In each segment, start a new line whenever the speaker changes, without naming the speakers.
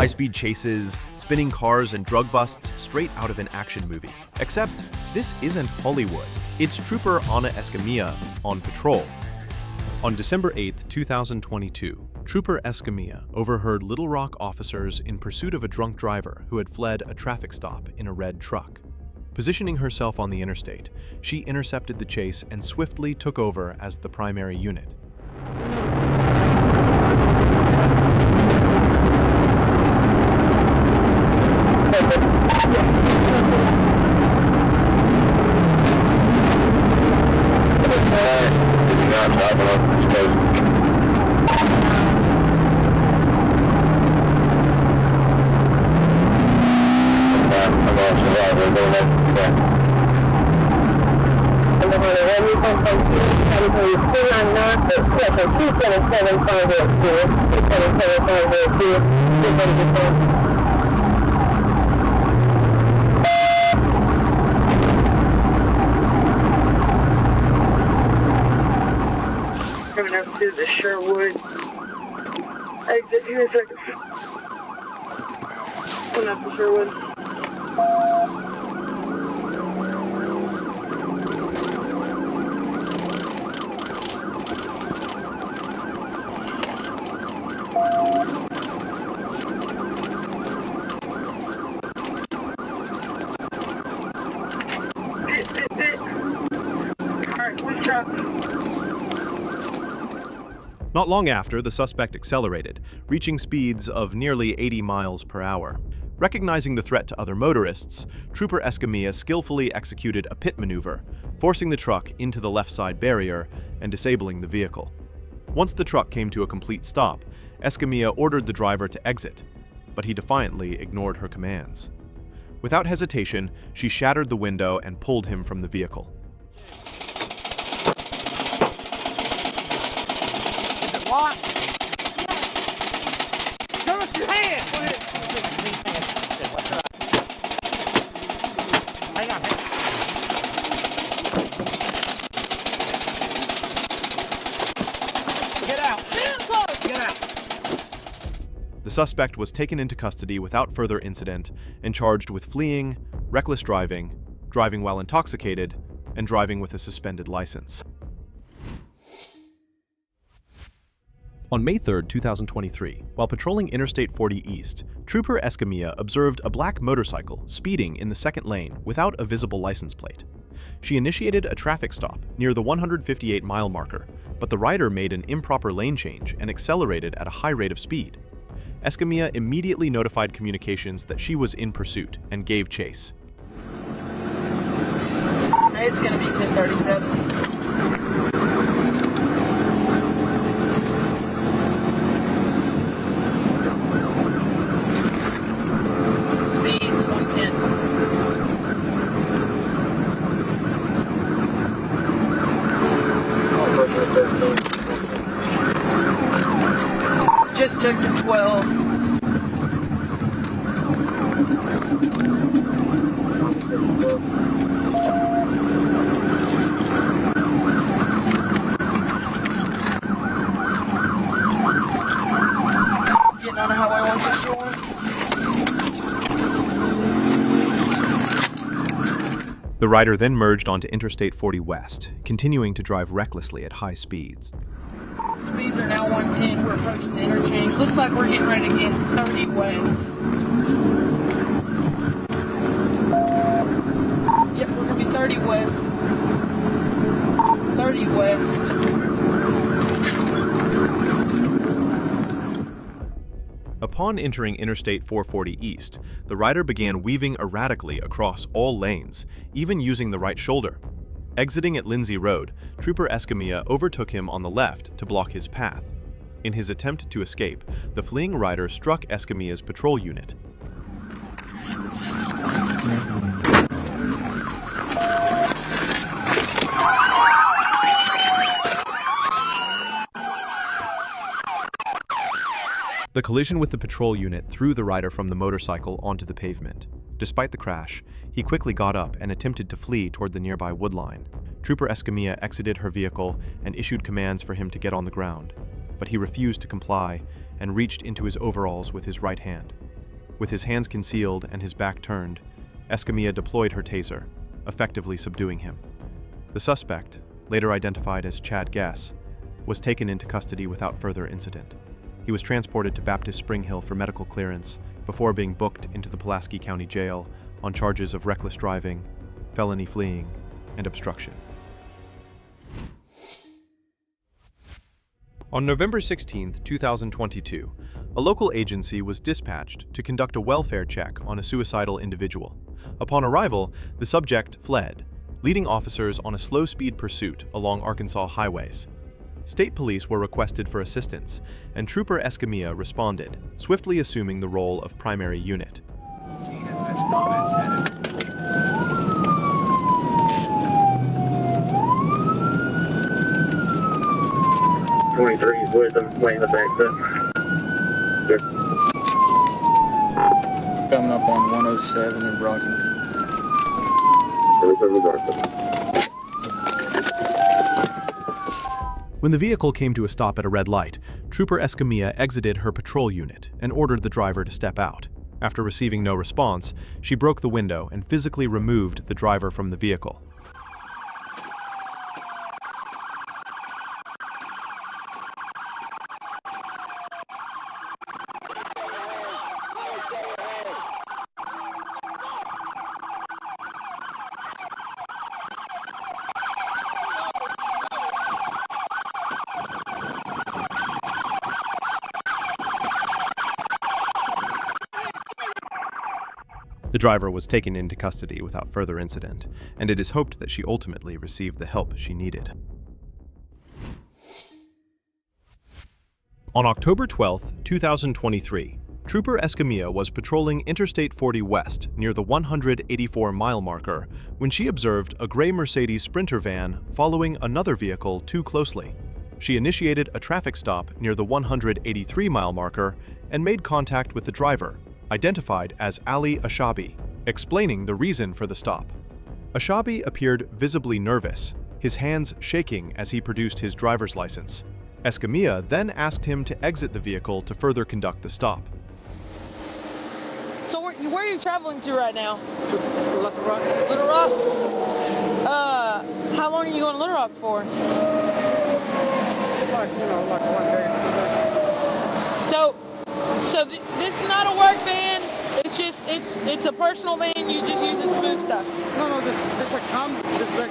High-speed chases, spinning cars, and drug busts straight out of an action movie. Except, this isn't Hollywood. It's Trooper Ana Escamilla on patrol. On December 8, 2022, Trooper Escamilla overheard Little Rock officers in pursuit of a drunk driver who had fled a traffic stop in a red truck. Positioning herself on the interstate, she intercepted the chase and swiftly took over as the primary unit.
Coming up to the Sherwood exit here in a second. Coming up to Sherwood.
Not long after, the suspect accelerated, reaching speeds of nearly 80 miles per hour. Recognizing the threat to other motorists, Trooper Escamilla skillfully executed a pit maneuver, forcing the truck into the left side barrier and disabling the vehicle. Once the truck came to a complete stop, Escamilla ordered the driver to exit, but he defiantly ignored her commands. Without hesitation, she shattered the window and pulled him from the vehicle.
What? Show us your hand! Hang on, Get out! Get out!
The suspect was taken into custody without further incident and charged with fleeing, reckless driving, driving while intoxicated, and driving with a suspended license. On May 3, 2023, while patrolling Interstate 40 East, Trooper Escamilla observed a black motorcycle speeding in the second lane without a visible license plate. She initiated a traffic stop near the 158-mile marker, but the rider made an improper lane change and accelerated at a high rate of speed. Escamilla immediately notified communications that she was in pursuit and gave chase.
It's going to be 1037. Just took the 12. Getting on the highway 161.
The rider then merged onto Interstate 40 West, continuing to drive recklessly at high speeds.
Speeds are now 110. We're approaching the interchange. Looks like we're getting ready to get 30 west. Yep, we're going to be 30 west. 30 west.
Upon entering Interstate 440 East, the rider began weaving erratically across all lanes, even using the right shoulder. Exiting at Lindsay Road, Trooper Escamilla overtook him on the left to block his path. In his attempt to escape, the fleeing rider struck Escamilla's patrol unit. The collision with the patrol unit threw the rider from the motorcycle onto the pavement. Despite the crash, he quickly got up and attempted to flee toward the nearby woodline. Trooper Escamilla exited her vehicle and issued commands for him to get on the ground, but he refused to comply and reached into his overalls with his right hand. With his hands concealed and his back turned, Escamilla deployed her taser, effectively subduing him. The suspect, later identified as Chad Guess, was taken into custody without further incident. He was transported to Baptist Spring Hill for medical clearance before being booked into the Pulaski County Jail on charges of reckless driving, felony fleeing, and obstruction. On November 16, 2022, a local agency was dispatched to conduct a welfare check on a suicidal individual. Upon arrival, the subject fled, leading officers on a slow-speed pursuit along Arkansas highways. State police were requested for assistance, and Trooper Escamilla responded, swiftly assuming the role of primary unit.
23 is with them, way in the back there. Good.
Coming up on 107 in Brockington.
When the vehicle came to a stop at a red light, Trooper Escamilla exited her patrol unit and ordered the driver to step out. After receiving no response, she broke the window and physically removed the driver from the vehicle. The driver was taken into custody without further incident, and it is hoped that she ultimately received the help she needed. On October 12, 2023, Trooper Escamilla was patrolling Interstate 40 West near the 184-mile marker when she observed a gray Mercedes Sprinter van following another vehicle too closely. She initiated a traffic stop near the 183-mile marker and made contact with the driver, identified as Ali Ashabi, explaining the reason for the stop. Ashabi appeared visibly nervous, his hands shaking as he produced his driver's license. Escamilla then asked him to exit the vehicle to further conduct the stop.
So where are you traveling to right now?
To Little Rock.
Little Rock? How long are you going to Little Rock for?
Like 1 day, 2 days.
So this is not a work van. It's a personal van. You just use it to move stuff.
No, this a this like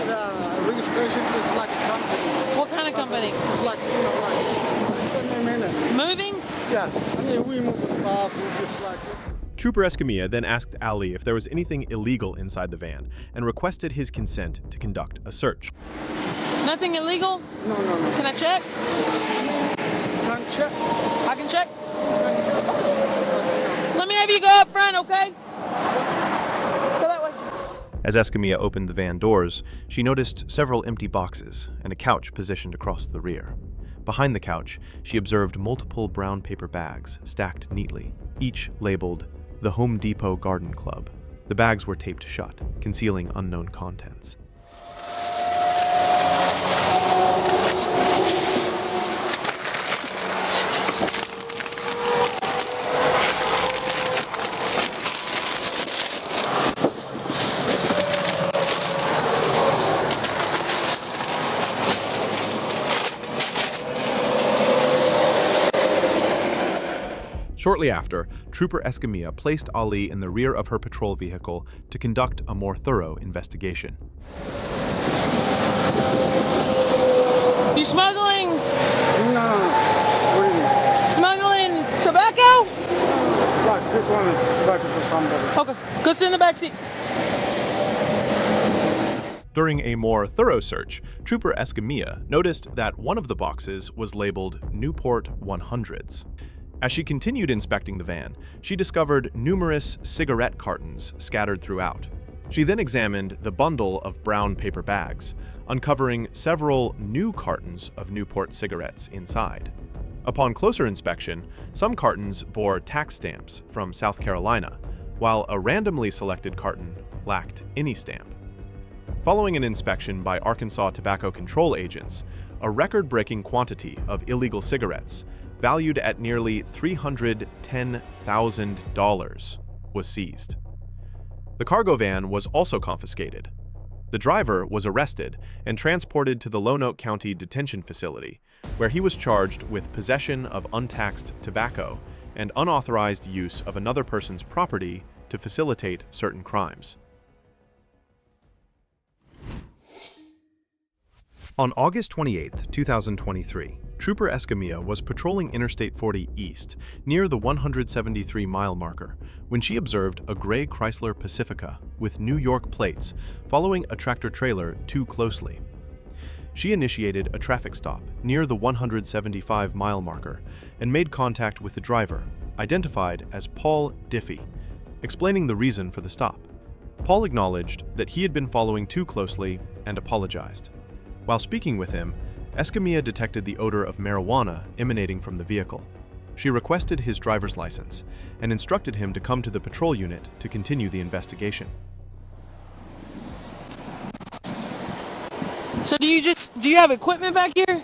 the registration is like a company.
What kind of company?
It's like
Moving?
Yeah, I mean we move the stuff. We just like.
Trooper Escamilla then asked Ali if there was anything illegal inside the van and requested his consent to conduct a search.
Nothing illegal?
No.
Can I check?
Can check.
I can check?
Can check.
Let me have you go up front, okay? Go that way.
As Escamilla opened the van doors, she noticed several empty boxes and a couch positioned across the rear. Behind the couch, she observed multiple brown paper bags stacked neatly, each labeled the Home Depot Garden Club. The bags were taped shut, concealing unknown contents. Shortly after, Trooper Escamilla placed Ali in the rear of her patrol vehicle to conduct a more thorough investigation.
You smuggling?
No. What do you mean?
Smuggling tobacco?
It's like this one is tobacco for somebody.
Okay, go sit in the back seat.
During a more thorough search, Trooper Escamilla noticed that one of the boxes was labeled Newport 100s. As she continued inspecting the van, she discovered numerous cigarette cartons scattered throughout. She then examined the bundle of brown paper bags, uncovering several new cartons of Newport cigarettes inside. Upon closer inspection, some cartons bore tax stamps from South Carolina, while a randomly selected carton lacked any stamp. Following an inspection by Arkansas tobacco control agents, a record-breaking quantity of illegal cigarettes, valued at nearly $310,000, was seized. The cargo van was also confiscated. The driver was arrested and transported to the Lonoke County Detention Facility, where he was charged with possession of untaxed tobacco and unauthorized use of another person's property to facilitate certain crimes. On August 28, 2023, Trooper Escamilla was patrolling Interstate 40 East near the 173-mile marker when she observed a gray Chrysler Pacifica with New York plates following a tractor-trailer too closely. She initiated a traffic stop near the 175-mile marker and made contact with the driver, identified as Paul Diffie, explaining the reason for the stop. Paul acknowledged that he had been following too closely and apologized. While speaking with him, Escamilla detected the odor of marijuana emanating from the vehicle. She requested his driver's license and instructed him to come to the patrol unit to continue the investigation.
So do you have equipment back here?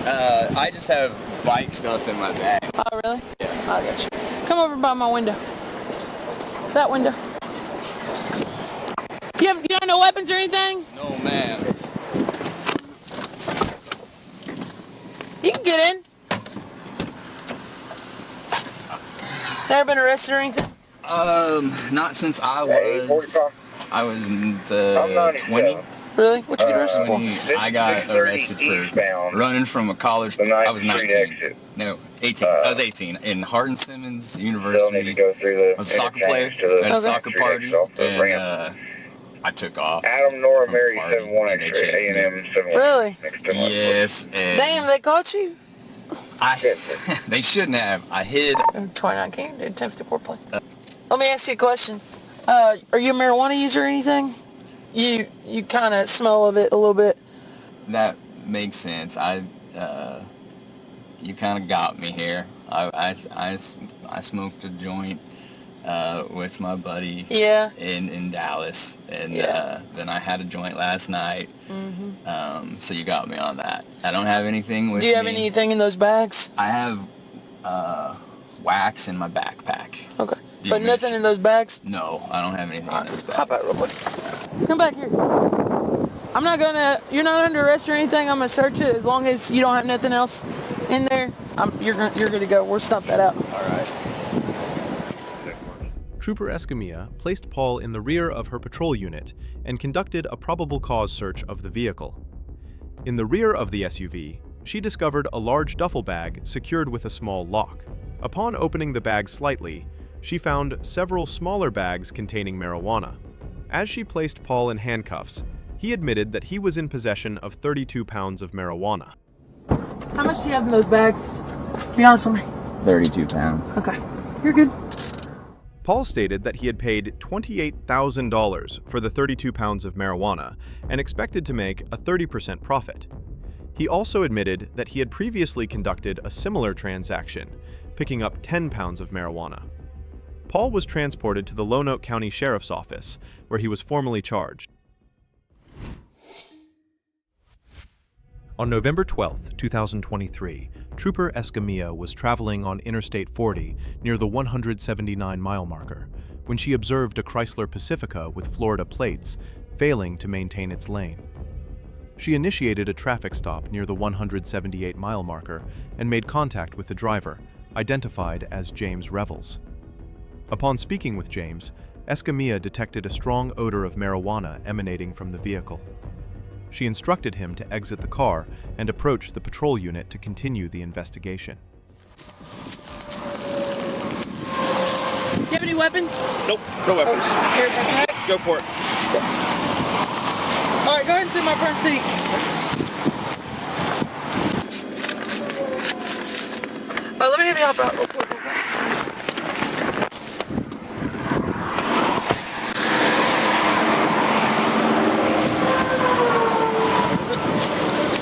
I just have bike stuff in my bag.
Oh, really? Yeah. I got you. Come over by my window. That window. You have no weapons or anything?
No, ma'am.
You can get in. Never been arrested or anything?
Not since I was 20.
Really? What you get arrested for?
I got arrested for running from a college. I was 19. No, 18. I was 18 in Hardin Simmons University. I was a soccer player at a soccer party, and I took off.
Adam Nora
from
Mary
the party,
71
and they
X-ray,
chased me.
A&M 71.
Really?
Yes, and
Damn, they caught you?
they shouldn't have. I hid.
29 King, 1054 plane. Let me ask you a question. Are you a marijuana user or anything? You kind of smell of it a little bit.
That makes sense. You kind of got me here. I smoked a joint with my buddy.
Yeah.
In Dallas, and
Yeah.
then I had a joint last night.
Mm-hmm.
So you got me on that. I don't have anything with me.
Do you have anything in those bags?
I have wax in my backpack.
Okay.
Do you
But
want me
nothing
to-
in those bags?
No, I don't have anything in those bags.
Hop out real quick. Come back here. You're not under arrest or anything. I'm gonna search it as long as you don't have nothing else in there. You're good to go. We'll stomp that out.
All right.
Trooper Escamilla placed Paul in the rear of her patrol unit and conducted a probable cause search of the vehicle. In the rear of the SUV, she discovered a large duffel bag secured with a small lock. Upon opening the bag slightly, she found several smaller bags containing marijuana. As she placed Paul in handcuffs, he admitted that he was in possession of 32 pounds of marijuana.
How much do you have in those bags? Be honest with me.
32 pounds.
Okay. You're good.
Paul stated that he had paid $28,000 for the 32 pounds of marijuana and expected to make a 30% profit. He also admitted that he had previously conducted a similar transaction, picking up 10 pounds of marijuana. Paul was transported to the Lonoke County Sheriff's Office, where he was formally charged. On November 12, 2023, Trooper Escamilla was traveling on Interstate 40 near the 179-mile marker when she observed a Chrysler Pacifica with Florida plates failing to maintain its lane. She initiated a traffic stop near the 178-mile marker and made contact with the driver, identified as James Revels. Upon speaking with James, Escamilla detected a strong odor of marijuana emanating from the vehicle. She instructed him to exit the car and approach the patrol unit to continue the investigation.
Do you have any weapons?
Nope, no weapons.
Here, can I?
Go for it.
All right, go ahead and sit in my front seat. Let me have you hop out real quick.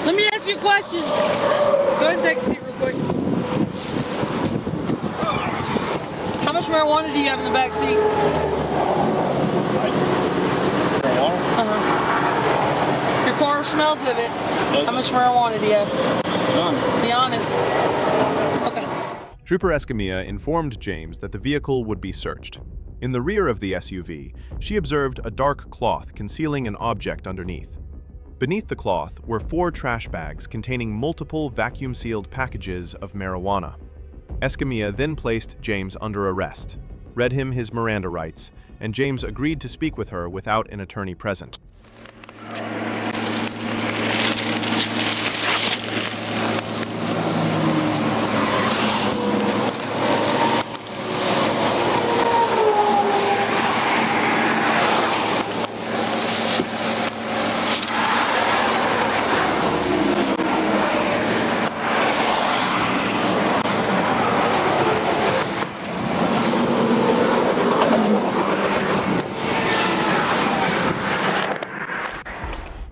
Let me ask you a question. Go ahead and take a seat real quick. How much marijuana do you have in the back seat?
Marijuana?
Your car smells of it. How much marijuana do you have? Be honest. Okay.
Trooper Escamilla informed James that the vehicle would be searched. In the rear of the SUV, she observed a dark cloth concealing an object underneath. Beneath the cloth were 4 trash bags containing multiple vacuum-sealed packages of marijuana. Escamilla then placed James under arrest, read him his Miranda rights, and James agreed to speak with her without an attorney present.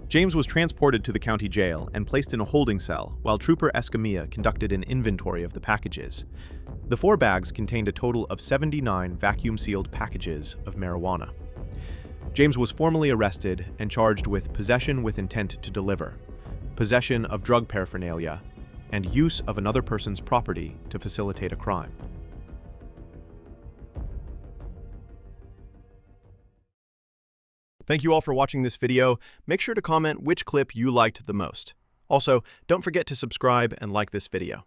James was transported to the county jail and placed in a holding cell while Trooper Escamilla conducted an inventory of the packages. The 4 bags contained a total of 79 vacuum-sealed packages of marijuana. James was formally arrested and charged with possession with intent to deliver, possession of drug paraphernalia, and use of another person's property to facilitate a crime. Thank you all for watching this video. Make sure to comment which clip you liked the most. Also, don't forget to subscribe and like this video.